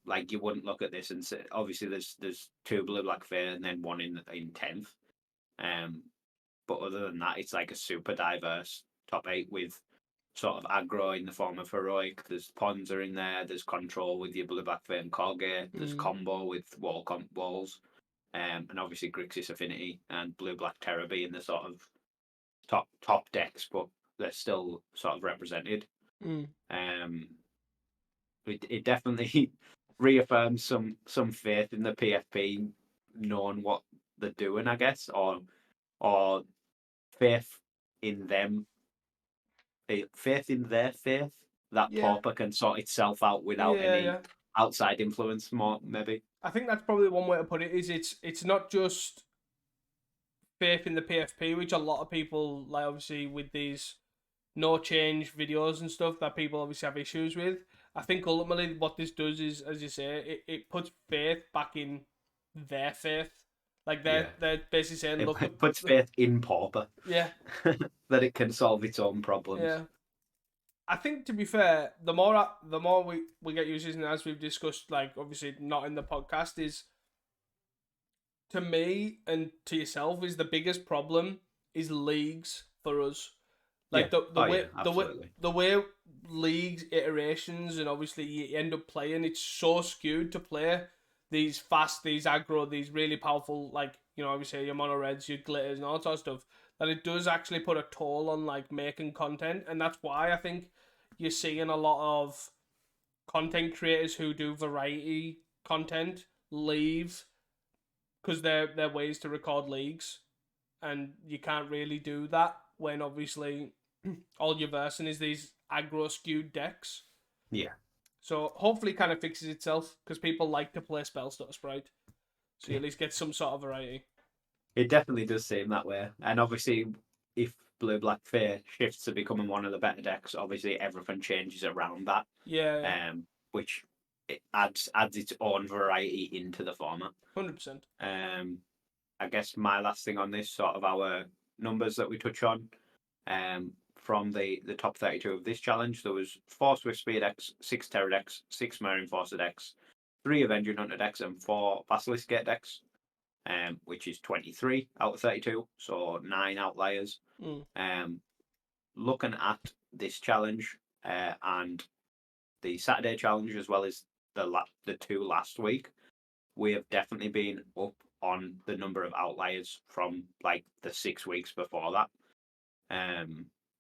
[SPEAKER 2] Like you wouldn't look at this and say, obviously there's 2 Blue Black Fair and then one in 10th. But other than that, it's like a super diverse top 8 with sort of aggro in the form of Heroic. There's Ponza in there. There's control with your Blue Black Fair and Colgate. There's combo with walls. And obviously Grixis Affinity and Blue Black Terror being the sort of top decks, but they're still sort of represented.
[SPEAKER 1] Mm.
[SPEAKER 2] It definitely reaffirms some faith in the PFP, knowing what they're doing, I guess, or faith in them, faith in their faith that
[SPEAKER 1] Yeah,
[SPEAKER 2] Pauper can sort itself out without
[SPEAKER 1] yeah,
[SPEAKER 2] any
[SPEAKER 1] yeah.
[SPEAKER 2] outside influence. More maybe.
[SPEAKER 1] I think that's probably one way to put it. Is it's not just faith in the PFP, which a lot of people like. Obviously, with these no change videos and stuff that people obviously have issues with. I think ultimately what this does is, as you say, it puts faith back in their faith. Like
[SPEAKER 2] Yeah,
[SPEAKER 1] they're basically saying, look,
[SPEAKER 2] it puts faith in Pauper
[SPEAKER 1] yeah,
[SPEAKER 2] that it can solve its own problems.
[SPEAKER 1] yeah. I think to be fair, the more we get users, and as we've discussed, like obviously not in the podcast, is to me and to yourself is the biggest problem is leagues for us.
[SPEAKER 2] Yeah.
[SPEAKER 1] Like
[SPEAKER 2] Oh yeah, absolutely.
[SPEAKER 1] the way leagues iterations and obviously you end up playing, it's so skewed to play these fast, these aggro, these really powerful, like obviously your mono reds, your glitters, and all that sort of stuff. That it does actually put a toll on like making content, and that's why I think you're seeing a lot of content creators who do variety content leave because they're ways to record leagues, and you can't really do that when obviously all you're versing is these aggro skewed decks.
[SPEAKER 2] Yeah.
[SPEAKER 1] So hopefully, it kind of fixes itself because people like to play spell stutter sprite, so you
[SPEAKER 2] Yeah.
[SPEAKER 1] at least get some sort of variety.
[SPEAKER 2] It definitely does seem that way. And obviously, if Blue Black Fair shifts to becoming one of the better decks, obviously everything changes around that,
[SPEAKER 1] Yeah,
[SPEAKER 2] which it adds its own variety into the format.
[SPEAKER 1] 100%.
[SPEAKER 2] Um, I guess my last thing on this sort of our numbers that we touch on, from the top 32 of this challenge, there was 4 Swift Spear decks, 6 Terror decks, 6 Marine Forcer decks, 3 Avenging Hunter decks, and 4 Basilisk Gate decks, which is 23 out of 32, so 9 outliers.
[SPEAKER 1] Mm.
[SPEAKER 2] Um, Looking at this challenge and the Saturday challenge, as well as the 2 last week, we have definitely been up on the number of outliers from like the 6 weeks before that.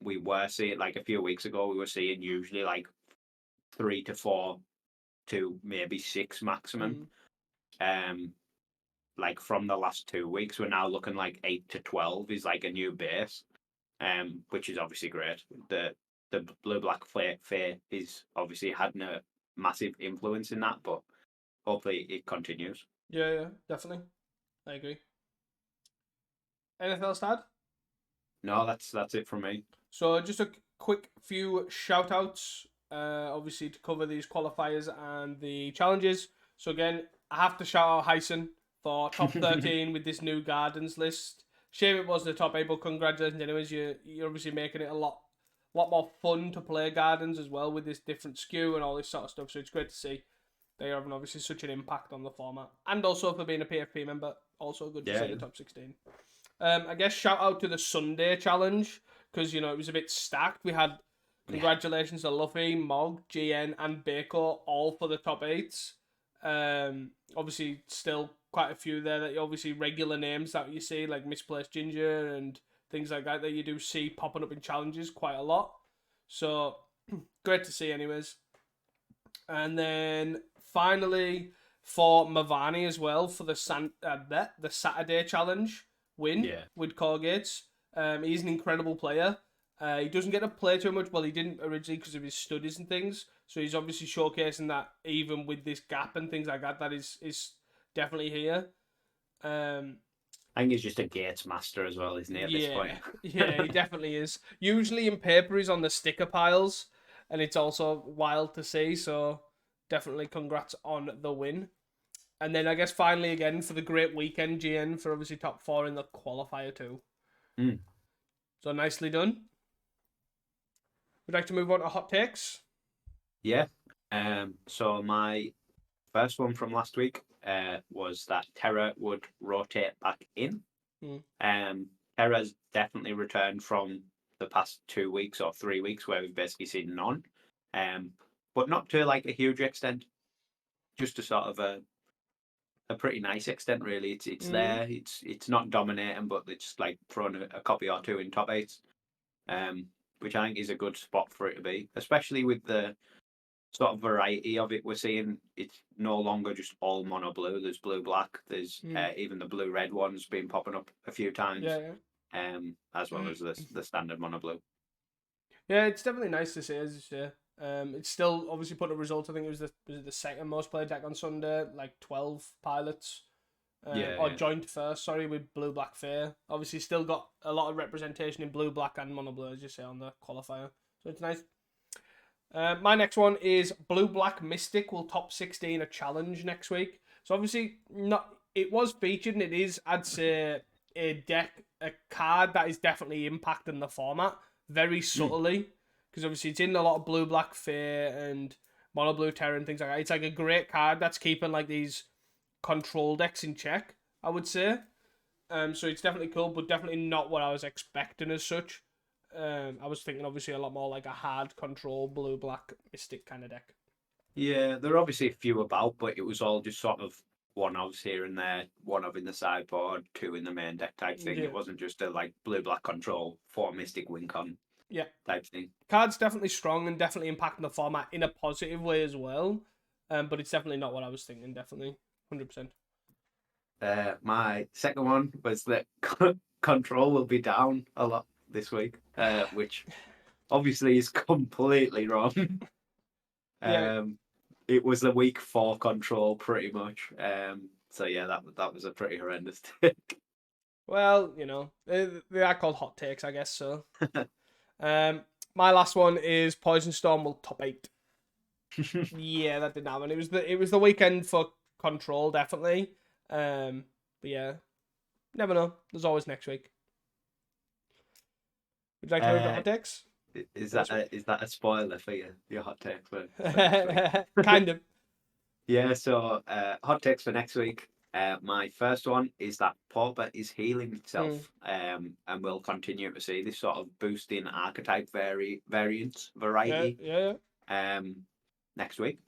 [SPEAKER 2] We were seeing, like a few weeks ago, we were seeing usually like 3 to 4 to maybe 6 maximum.
[SPEAKER 1] Mm.
[SPEAKER 2] Um, like from the last 2 weeks, we're now looking like 8 to 12 is like a new base, which is obviously great. The blue black fair is obviously had a massive influence in that, but hopefully it continues.
[SPEAKER 1] Yeah, yeah, definitely. I agree. Anything else to add?
[SPEAKER 2] No, that's it from me.
[SPEAKER 1] So just a quick few shout outs, obviously to cover these qualifiers and the challenges. So again, I have to shout out Hyson for top 13 with this new Gardens list. Shame it wasn't the top 8, but congratulations anyways. You're obviously making it a lot more fun to play Gardens as well with this different skew and all this sort of stuff. So it's great to see they are having obviously such an impact on the format. And also for being a PFP member, also good to
[SPEAKER 2] Yeah,
[SPEAKER 1] see
[SPEAKER 2] yeah.
[SPEAKER 1] the top 16. I guess shout out to the Sunday challenge because it was a bit stacked. We had
[SPEAKER 2] Yeah.
[SPEAKER 1] congratulations to Luffy, Mog, GN, and Bako all for the top 8s. Obviously, still quite a few there that obviously regular names that you see like Misplaced Ginger and things like that you do see popping up in challenges quite a lot. So great to see, anyways. And then finally for Mavani as well for the Saturday challenge win
[SPEAKER 2] Yeah.
[SPEAKER 1] with Corgates. He's an incredible player. He doesn't get to play too much. Well, he didn't originally because of his studies and things. So he's obviously showcasing that even with this gap and things like that, that is definitely here. Um,
[SPEAKER 2] I think he's just a gates master as well, isn't he, at this point?
[SPEAKER 1] yeah, yeah, he definitely is. Usually in paper, he's on the sticker piles, and it's also wild to see. So definitely congrats on the win. And then I guess finally again for the great weekend, GN for obviously top 4 in the qualifier too.
[SPEAKER 2] Mm.
[SPEAKER 1] So nicely done. Would you like to move on to hot takes?
[SPEAKER 2] Yeah. So my first one from last week was that Terra would rotate back in.
[SPEAKER 1] Mm.
[SPEAKER 2] Terra's definitely returned from the past 2 weeks or 3 weeks where we've basically seen none. But not to like a huge extent, just to sort of a pretty nice extent really. It's
[SPEAKER 1] Mm.
[SPEAKER 2] there. It's not dominating, but it's like throwing a copy or two in top 8s. which I think is a good spot for it to be, especially with the sort of variety of it we're seeing. It's no longer just all mono blue. There's blue black. There's even the blue red ones been popping up a few times.
[SPEAKER 1] Yeah.
[SPEAKER 2] As well as the standard mono blue.
[SPEAKER 1] Yeah, it's definitely nice to see, as you say. It's still obviously put a result. I think was it the second most played deck on Sunday, like 12 pilots. Or joint first, sorry, with blue black fair. Obviously, still got a lot of representation in blue black and mono blue, as you say, on the qualifier. So it's nice. My next one is blue black mystic will top 16 a challenge next week. So obviously, not it was featured, and it is, I'd say, a card that is definitely impacting the format very subtly, because obviously it's in a lot of blue black fair and mono blue terror and things like that. It's like a great card that's keeping like these control decks in check, I would say. So it's definitely cool, but definitely not what I was expecting as such. I was thinking obviously a lot more like a hard control blue black mystic kind of deck.
[SPEAKER 2] Yeah, there are obviously a few about, but it was all just sort of one of here and there, one of in the sideboard, two in the main deck type thing.
[SPEAKER 1] Yeah.
[SPEAKER 2] It wasn't just a like blue black control, 4 mystic win con type thing.
[SPEAKER 1] Card's definitely strong and definitely impacting the format in a positive way as well. But it's definitely not what I was thinking, definitely. 100%.
[SPEAKER 2] My second one was that control will be down a lot this week, which obviously is completely wrong. It was the week for control pretty much. So yeah, that was a pretty horrendous take.
[SPEAKER 1] Well, they are called hot takes, I guess. So, my last one is Poison Storm will top 8. Yeah, that didn't happen. It was the weekend for control, definitely. But yeah, never know. There's always next week. Would you like to move to hot takes?
[SPEAKER 2] Is that a spoiler for your hot take for
[SPEAKER 1] kind of?
[SPEAKER 2] Yeah. So hot takes for next week. My first one is that Pauper is healing itself, and we'll continue to see this sort of boosting archetype variety.
[SPEAKER 1] Yeah.
[SPEAKER 2] Next week.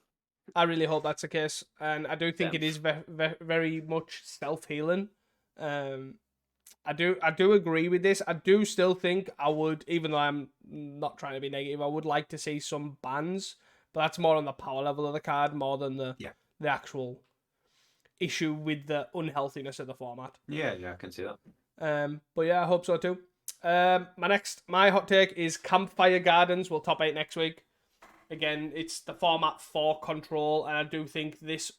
[SPEAKER 1] I really hope that's the case, and I do think it is very much self-healing. I do agree with this. I do still think I would, even though I'm not trying to be negative, I would like to see some bans, but that's more on the power level of the card more than the actual issue with the unhealthiness of the format.
[SPEAKER 2] Yeah, I can see that.
[SPEAKER 1] But yeah, I hope so too. My hot take is Campfire Gardens will top 8 next week. Again, it's the format for control, and I do think this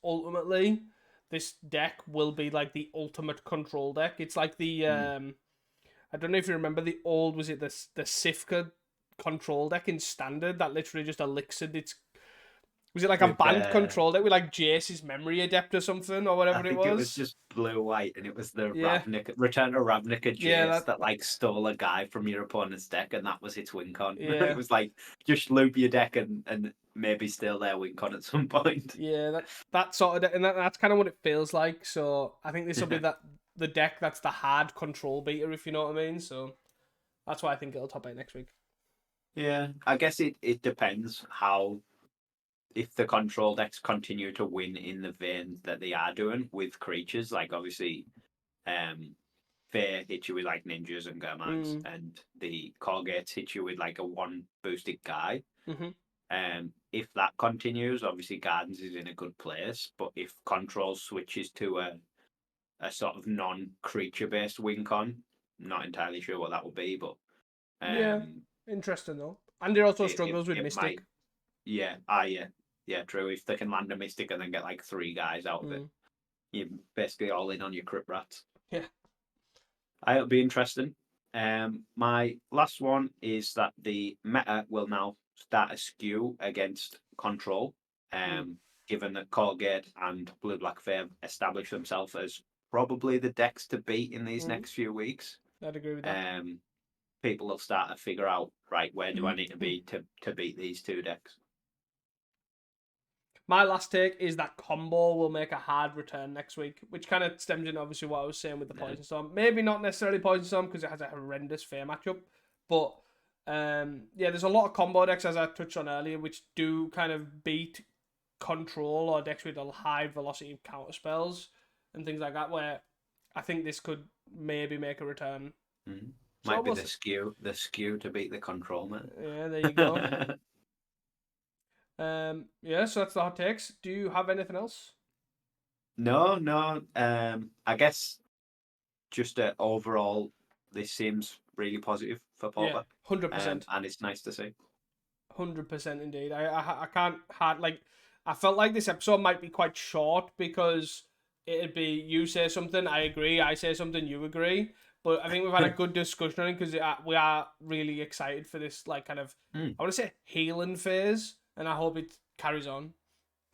[SPEAKER 1] deck will be like the ultimate control deck. It's like the I don't know if you remember the old, was it the Sifka control deck in standard that literally just elixired its. Was it like a banned control deck with like Jace's Memory Adept or something or whatever it was?
[SPEAKER 2] It was just blue white, and it was the Return to Ravnica Jace that like stole a guy from your opponent's deck, and that was its win con.
[SPEAKER 1] Yeah.
[SPEAKER 2] It was like just loop your deck and maybe steal their win con at some point.
[SPEAKER 1] Yeah, that sort of deck, and that's kind of what it feels like. So I think this will be the deck that's the hard control beater, if you know what I mean. So that's why I think it'll top 8 next week.
[SPEAKER 2] Yeah, I guess it depends how. If the control decks continue to win in the vein that they are doing with creatures, like obviously Fair hits you with like ninjas and Gurmans, and the Corgates hit you with like a 1 boosted guy. If that continues, obviously Gardens is in a good place, but if control switches to a sort of non-creature based win con, not entirely sure what that will be, but
[SPEAKER 1] interesting though. And it also struggles with Mystic.
[SPEAKER 2] Yeah, true. If they can land a Mystic and then get like 3 guys out of it, you're basically all in on your Crypt Rats.
[SPEAKER 1] Yeah.
[SPEAKER 2] It'll be interesting. My last one is that the meta will now start a skew against control, given that Colgate and Blue Black Fair establish themselves as probably the decks to beat in these next few weeks.
[SPEAKER 1] I'd agree with that.
[SPEAKER 2] People will start to figure out, right, where do I need to be to beat these 2 decks?
[SPEAKER 1] My last take is that combo will make a hard return next week, which kind of stems in obviously what I was saying with the Poison Storm. Maybe not necessarily Poison Storm because it has a horrendous fair matchup, but there's a lot of combo decks, as I touched on earlier, which do kind of beat control or decks with a high velocity counter spells and things like that, where I think this could maybe make a return. So
[SPEAKER 2] Might be
[SPEAKER 1] we'll
[SPEAKER 2] the
[SPEAKER 1] see.
[SPEAKER 2] skew to beat the control, man.
[SPEAKER 1] Yeah, there you go. Yeah, so that's the hot takes. Do you have anything else?
[SPEAKER 2] No. I guess just overall, this seems really positive for
[SPEAKER 1] Yeah,
[SPEAKER 2] Pauper,
[SPEAKER 1] 100%.
[SPEAKER 2] and it's nice to see.
[SPEAKER 1] 100% indeed. I can't hard like I felt like this episode might be quite short because it'd be you say something, I agree, I say something, you agree. But I think we've had a good discussion on it because we are really excited for this like kind of
[SPEAKER 2] Mm.
[SPEAKER 1] I want to say healing phase, and I hope it carries on.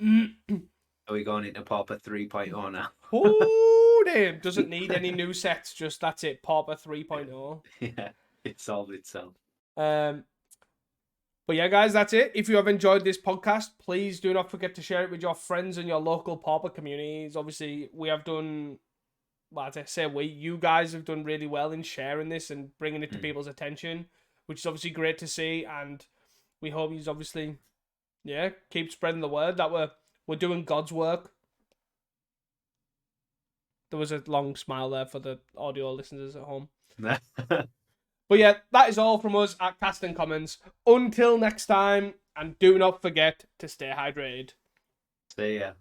[SPEAKER 2] Are we going into Pauper 3.0 now?
[SPEAKER 1] Oh damn! Doesn't need any new sets. Just that's it. Pauper 3.0.
[SPEAKER 2] Yeah, it solved itself.
[SPEAKER 1] Um, But yeah, guys, that's it. If you have enjoyed this podcast, please do not forget to share it with your friends and your local pauper communities. Obviously, we have done, well, as I say, you guys have done really well in sharing this and bringing it to people's attention, which is obviously great to see. And we hope you obviously, yeah, keep spreading the word that we're doing God's work. There was a long smile there for the audio listeners at home. But yeah, that is all from us at Casting Commons. Until next time, and do not forget to stay hydrated.
[SPEAKER 2] See ya.